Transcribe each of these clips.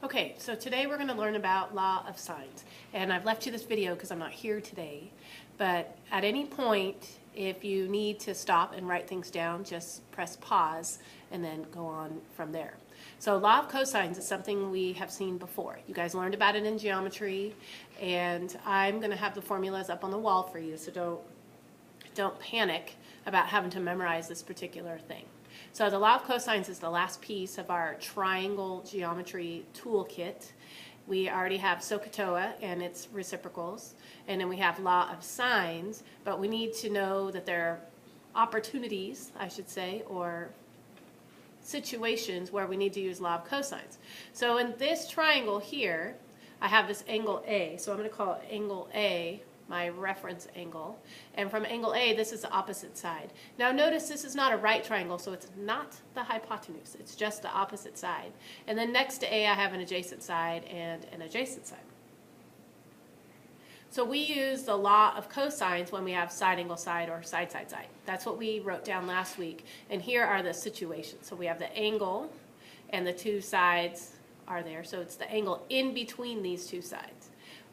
Okay, so today we're going to learn about law of sines. And I've left you this video because I'm not here today. But at any point, if you need to stop and write things down, just press pause and then go on from there. So law of cosines is something we have seen before. You guys learned about it in geometry, and I'm going to have the formulas up on the wall for you, so don't panic about having to memorize this particular thing. So the law of cosines is the last piece of our triangle geometry toolkit. We already have SOHCAHTOA and its reciprocals, and then we have law of sines, but we need to know that there are opportunities, I should say, or situations where we need to use law of cosines. So in this triangle here, I have this angle A, so I'm going to call it angle A my reference angle, and from angle A this is the opposite side. Now notice this is not a right triangle, so it's not the hypotenuse, it's just the opposite side. And then next to A I have an adjacent side and an adjacent side. So we use the law of cosines when we have side angle side or side side side. That's what we wrote down last week, and here are the situations. So we have the angle and the two sides are there, so it's the angle in between these two sides.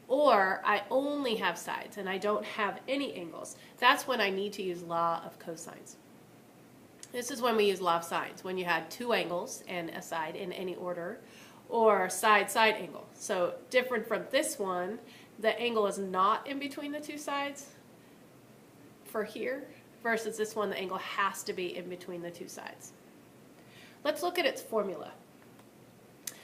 Or I only have sides and I don't have any angles. That's when I need to use law of cosines. This is when we use law of sines, when you had two angles and a side in any order, or side-side angle. So different from this one, the angle is not in between the two sides for here, versus this one, the angle has to be in between the two sides. Let's look at its formula.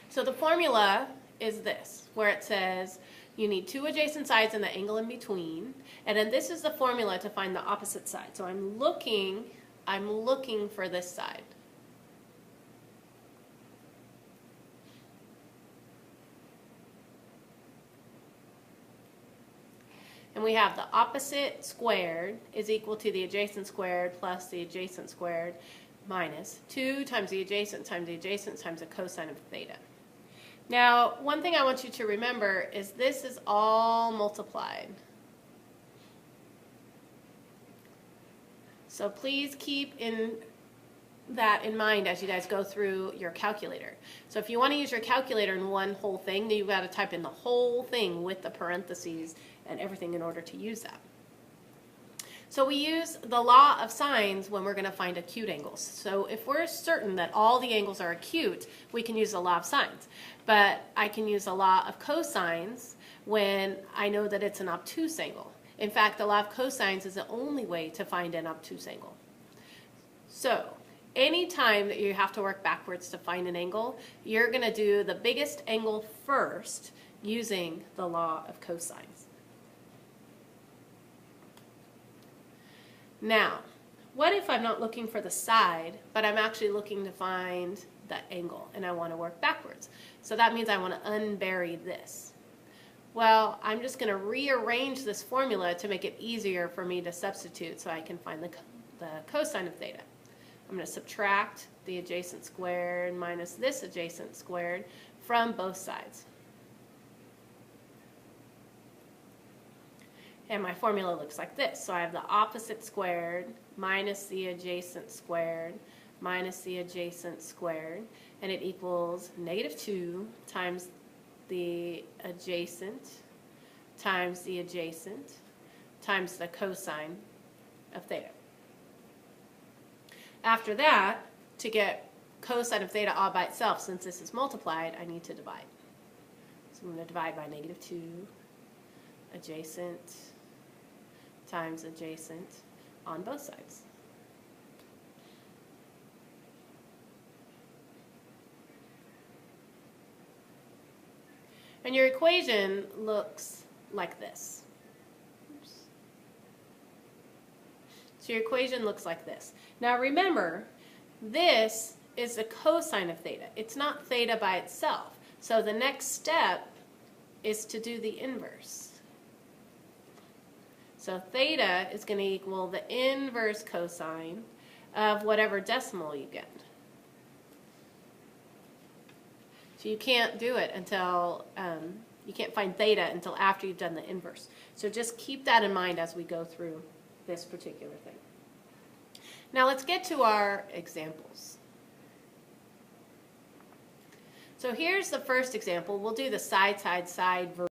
So the formula is this, where it says you need two adjacent sides and the angle in between, and then this is the formula to find the opposite side. So I'm looking for this side. And we have the opposite squared is equal to the adjacent squared plus the adjacent squared minus 2 times the adjacent times the cosine of theta. Now, one thing I want you to remember is this is all multiplied. So please keep that in mind as you guys go through your calculator. So if you want to use your calculator in one whole thing, then you've got to type in the whole thing with the parentheses and everything in order to use that. So we use the law of sines when we're going to find acute angles. So if we're certain that all the angles are acute, we can use the law of sines. But I can use the law of cosines when I know that it's an obtuse angle. In fact, the law of cosines is the only way to find an obtuse angle. So anytime that you have to work backwards to find an angle, you're going to do the biggest angle first using the law of cosines. Now, what if I'm not looking for the side, but I'm actually looking to find the angle, and I want to work backwards? So that means I want to unbury this. Well, I'm just going to rearrange this formula to make it easier for me to substitute so I can find the cosine of theta. I'm going to subtract the adjacent squared minus this adjacent squared from both sides. And my formula looks like this. So I have the opposite squared minus the adjacent squared minus the adjacent squared, and it equals -2 times the adjacent times the adjacent times the cosine of theta. After that, to get cosine of theta all by itself, since this is multiplied, I need to divide. So I'm going to divide by -2 adjacent times adjacent on both sides. And your equation looks like this. Oops. So your equation looks like this. Now remember, this is the cosine of theta. It's not theta by itself. So the next step is to do the inverse. So theta is going to equal the inverse cosine of whatever decimal you get. So you can't do it until, you can't find theta until after you've done the inverse. So just keep that in mind as we go through this particular thing. Now let's get to our examples. So So here's the first example. We'll do the side, side, side version.